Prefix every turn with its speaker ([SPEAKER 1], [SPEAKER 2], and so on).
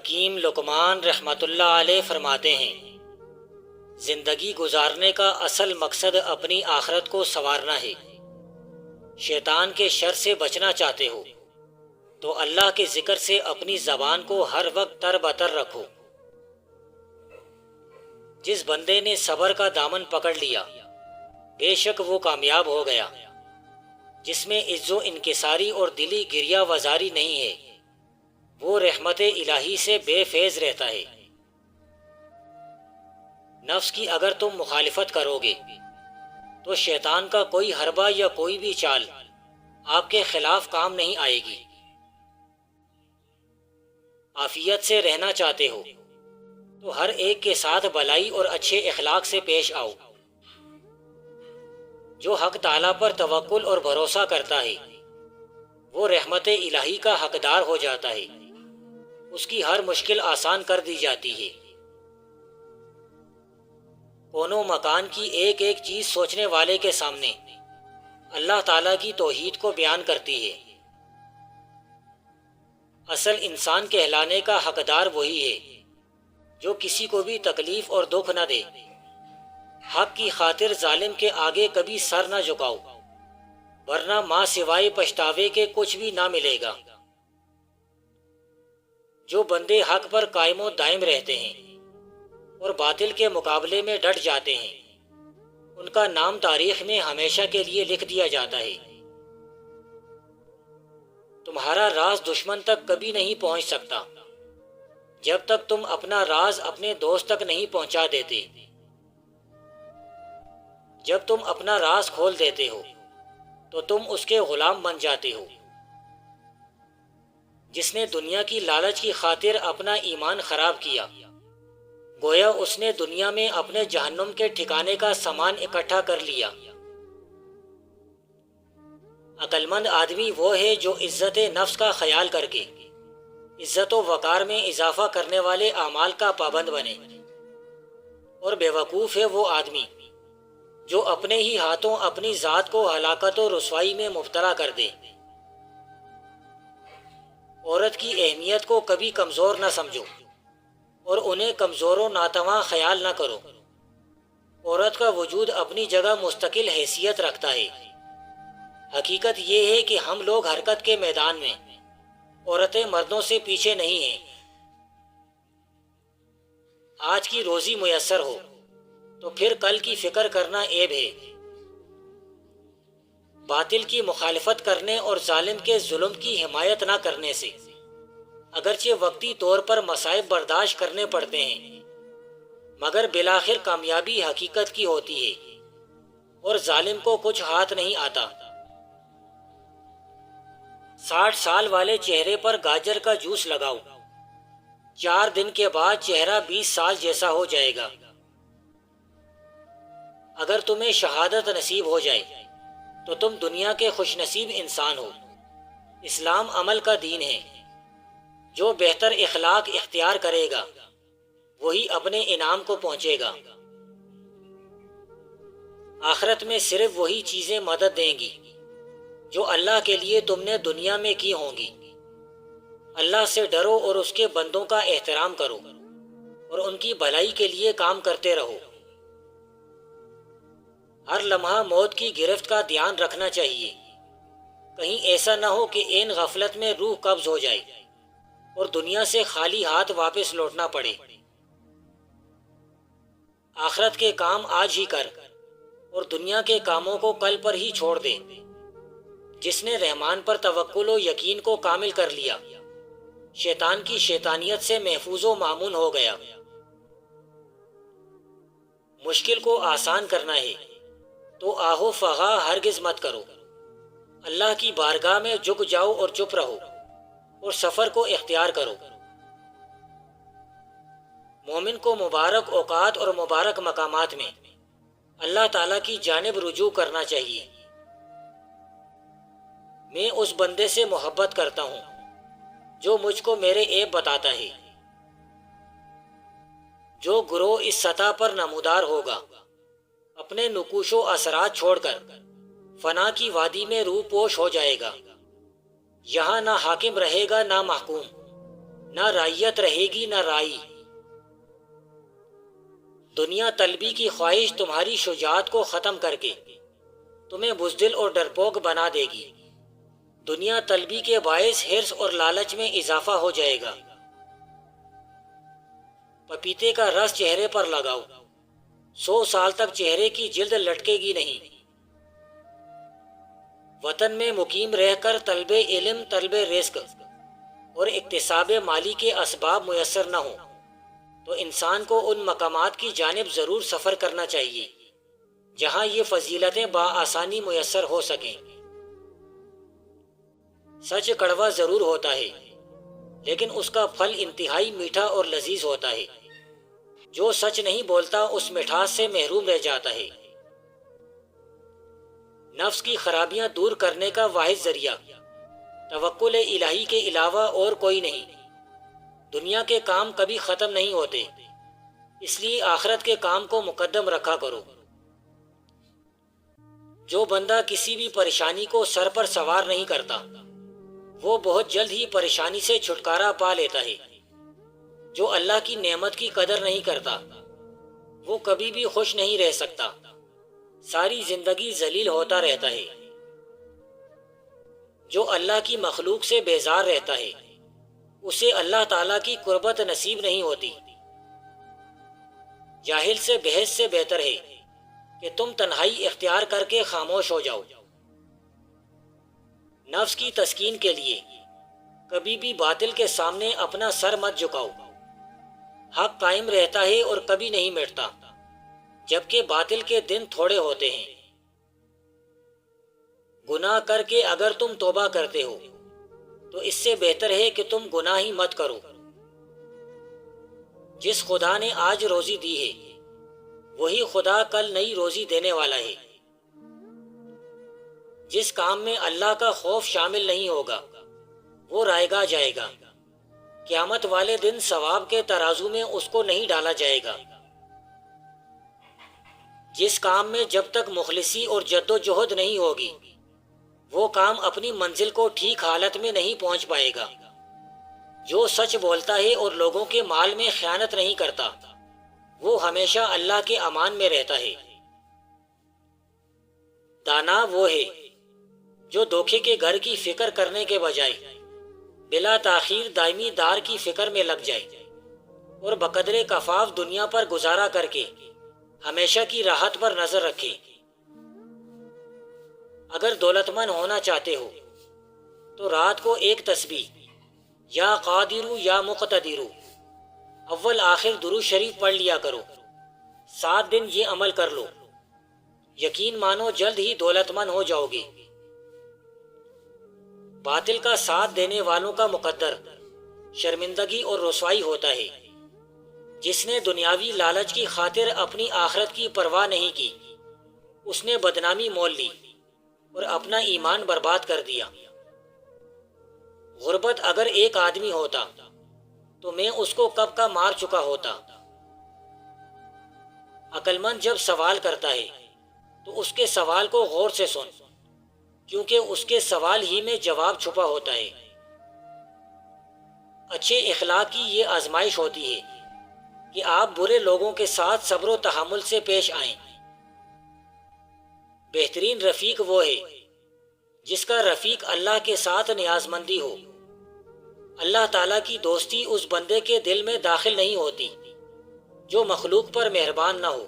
[SPEAKER 1] حکیم لقمان رحمۃ اللہ علیہ فرماتے ہیں، زندگی گزارنے کا اصل مقصد اپنی آخرت کو سنوارنا ہے۔ شیطان کے شر سے بچنا چاہتے ہو تو اللہ کے ذکر سے اپنی زبان کو ہر وقت تر بتر رکھو۔ جس بندے نے صبر کا دامن پکڑ لیا بے شک وہ کامیاب ہو گیا۔ جس میں عز و انکساری اور دلی گریہ وزاری نہیں ہے وہ رحمت الہی سے بے فیض رہتا ہے۔ نفس کی اگر تم مخالفت کرو گے تو شیطان کا کوئی حربہ یا کوئی بھی چال آپ کے خلاف کام نہیں آئے گی۔ عافیت سے رہنا چاہتے ہو تو ہر ایک کے ساتھ بھلائی اور اچھے اخلاق سے پیش آؤ۔ جو حق تعالیٰ پر توکل اور بھروسہ کرتا ہے وہ رحمت الہی کا حقدار ہو جاتا ہے، اس کی ہر مشکل آسان کر دی جاتی ہے۔ کون و مکان کی ایک ایک چیز سوچنے والے کے سامنے اللہ تعالیٰ کی توحید کو بیان کرتی ہے۔ اصل انسان کہلانے کا حقدار وہی ہے جو کسی کو بھی تکلیف اور دکھ نہ دے۔ حق کی خاطر ظالم کے آگے کبھی سر نہ جھکاؤ، ورنہ ماں سوائے پچھتاوے کے کچھ بھی نہ ملے گا۔ جو بندے حق پر قائم و دائم رہتے ہیں اور باطل کے مقابلے میں ڈٹ جاتے ہیں ان کا نام تاریخ میں ہمیشہ کے لیے لکھ دیا جاتا ہے۔ تمہارا راز دشمن تک کبھی نہیں پہنچ سکتا جب تک تم اپنا راز اپنے دوست تک نہیں پہنچا دیتے۔ جب تم اپنا راز کھول دیتے ہو تو تم اس کے غلام بن جاتے ہو۔ جس نے دنیا کی لالچ کی خاطر اپنا ایمان خراب کیا گویا اس نے دنیا میں اپنے جہنم کے ٹھکانے کا سامان اکٹھا کر لیا۔ عقل مند آدمی وہ ہے جو عزت نفس کا خیال کر کے عزت و وقار میں اضافہ کرنے والے اعمال کا پابند بنے، اور بے وقوف ہے وہ آدمی جو اپنے ہی ہاتھوں اپنی ذات کو ہلاکت و رسوائی میں مبتلا کر دے۔ عورت کی اہمیت کو کبھی کمزور نہ سمجھو اور انہیں کمزور و ناتواں خیال نہ کرو۔ عورت کا وجود اپنی جگہ مستقل حیثیت رکھتا ہے۔ حقیقت یہ ہے کہ ہم لوگ حرکت کے میدان میں عورتیں مردوں سے پیچھے نہیں ہیں۔ آج کی روزی میسر ہو تو پھر کل کی فکر کرنا عیب ہے۔ باطل کی مخالفت کرنے اور ظالم کے ظلم کی حمایت نہ کرنے سے اگرچہ وقتی طور پر مصائب برداشت کرنے پڑتے ہیں مگر بالآخر کامیابی حقیقت کی ہوتی ہے اور ظالم کو کچھ ہاتھ نہیں آتا۔ 60 سال والے چہرے پر گاجر کا جوس لگاؤ، 4 دن کے بعد چہرہ 20 سال جیسا ہو جائے گا۔ اگر تمہیں شہادت نصیب ہو جائے تو تم دنیا کے خوش نصیب انسان ہو۔ اسلام عمل کا دین ہے۔ جو بہتر اخلاق اختیار کرے گا وہی اپنے انعام کو پہنچے گا۔ آخرت میں صرف وہی چیزیں مدد دیں گی جو اللہ کے لیے تم نے دنیا میں کی ہوں گی۔ اللہ سے ڈرو اور اس کے بندوں کا احترام کرو اور ان کی بھلائی کے لیے کام کرتے رہو۔ ہر لمحہ موت کی گرفت کا دھیان رکھنا چاہیے، کہیں ایسا نہ ہو کہ عین غفلت میں روح قبض ہو جائے اور دنیا سے خالی ہاتھ واپس لوٹنا پڑے۔ آخرت کے کام آج ہی کر اور دنیا کے کاموں کو کل پر ہی چھوڑ دے۔ جس نے رحمان پر توکل و یقین کو کامل کر لیا شیطان کی شیطانیت سے محفوظ و مامون ہو گیا۔ مشکل کو آسان کرنا ہے تو آہو فغا ہرگز مت کرو۔ اللہ کی بارگاہ میں جھک جاؤ اور چپ رہو اور سفر کو اختیار کرو۔ مومن کو مبارک اوقات اور مبارک مقامات میں اللہ تعالیٰ کی جانب رجوع کرنا چاہیے۔ میں اس بندے سے محبت کرتا ہوں جو مجھ کو میرے عیب بتاتا ہے۔ جو گروہ اس سطح پر نمودار ہوگا اپنے نقوش و اثرات چھوڑ کر فنا کی وادی میں روح پوش ہو جائے گا۔ یہاں نہ حاکم رہے گا نہ محکوم، نہ رعیت رہے گی نہ رائی۔ دنیا طلبی کی خواہش تمہاری شجاعت کو ختم کر کے تمہیں بزدل اور ڈرپوک بنا دے گی۔ دنیا طلبی کے باعث حرص اور لالچ میں اضافہ ہو جائے گا۔ پپیتے کا رس چہرے پر لگاؤ، 100 سال تک چہرے کی جلد لٹکے گی نہیں۔ وطن میں مقیم رہ کر طلب علم، طلب رزق اور اکتساب مالی کے اسباب میسر نہ ہوں تو انسان کو ان مقامات کی جانب ضرور سفر کرنا چاہیے جہاں یہ فضیلتیں بآسانی میسر ہو سکیں۔ سچ کڑوا ضرور ہوتا ہے لیکن اس کا پھل انتہائی میٹھا اور لذیذ ہوتا ہے۔ جو سچ نہیں بولتا اس مٹھاس سے محروم رہ جاتا ہے۔ نفس کی خرابیاں دور کرنے کا واحد ذریعہ توکل الہی کے علاوہ اور کوئی نہیں۔ دنیا کے کام کبھی ختم نہیں ہوتے، اس لیے آخرت کے کام کو مقدم رکھا کرو۔ جو بندہ کسی بھی پریشانی کو سر پر سوار نہیں کرتا وہ بہت جلد ہی پریشانی سے چھٹکارا پا لیتا ہے۔ جو اللہ کی نعمت کی قدر نہیں کرتا وہ کبھی بھی خوش نہیں رہ سکتا، ساری زندگی ذلیل ہوتا رہتا ہے۔ جو اللہ کی مخلوق سے بیزار رہتا ہے اسے اللہ تعالیٰ کی قربت نصیب نہیں ہوتی۔ جاہل سے بحث سے بہتر ہے کہ تم تنہائی اختیار کر کے خاموش ہو جاؤ۔ نفس کی تسکین کے لیے کبھی بھی باطل کے سامنے اپنا سر مت جھکاؤ۔ حق قائم رہتا ہے اور کبھی نہیں مٹتا، جبکہ باطل کے دن تھوڑے ہوتے ہیں۔ گناہ کر کے اگر تم توبہ کرتے ہو تو اس سے بہتر ہے کہ تم گناہ ہی مت کرو۔ جس خدا نے آج روزی دی ہے وہی خدا کل نئی روزی دینے والا ہے۔ جس کام میں اللہ کا خوف شامل نہیں ہوگا وہ رائے گا جائے گا، قیامت والے دن ثواب کے ترازو میں اس کو نہیں ڈالا جائے گا۔ جس کام میں جب تک مخلصی اور جد و جہد نہیں ہوگی وہ کام اپنی منزل کو ٹھیک حالت میں نہیں پہنچ پائے گا۔ جو سچ بولتا ہے اور لوگوں کے مال میں خیانت نہیں کرتا وہ ہمیشہ اللہ کے امان میں رہتا ہے۔ دانا وہ ہے جو دھوکے کے گھر کی فکر کرنے کے بجائے بلا تاخیر دائمی دار کی فکر میں لگ جائے اور بقدر کفاف دنیا پر گزارا کر کے ہمیشہ کی راحت پر نظر رکھے۔ اگر دولت مند ہونا چاہتے ہو تو رات کو ایک تسبیح یا قادرو یا مقتدرو اول آخر درود شریف پڑھ لیا کرو۔ 7 دن یہ عمل کر لو، یقین مانو جلد ہی دولت مند ہو جاؤ گے۔ باطل کا ساتھ دینے والوں کا مقدر شرمندگی اور رسوائی ہوتا ہے۔ جس نے دنیاوی لالچ کی خاطر اپنی آخرت کی پرواہ نہیں کی اس نے بدنامی مول لی اور اپنا ایمان برباد کر دیا۔ غربت اگر ایک آدمی ہوتا تو میں اس کو کب کا مار چکا ہوتا۔ عقل مند جب سوال کرتا ہے تو اس کے سوال کو غور سے سن، کیونکہ اس کے سوال ہی میں جواب چھپا ہوتا ہے۔ اچھے اخلاق کی یہ آزمائش ہوتی ہے کہ آپ برے لوگوں کے ساتھ صبر و تحمل سے پیش آئیں۔ بہترین رفیق وہ ہے جس کا رفیق اللہ کے ساتھ نیاز مندی ہو۔ اللہ تعالیٰ کی دوستی اس بندے کے دل میں داخل نہیں ہوتی جو مخلوق پر مہربان نہ ہو۔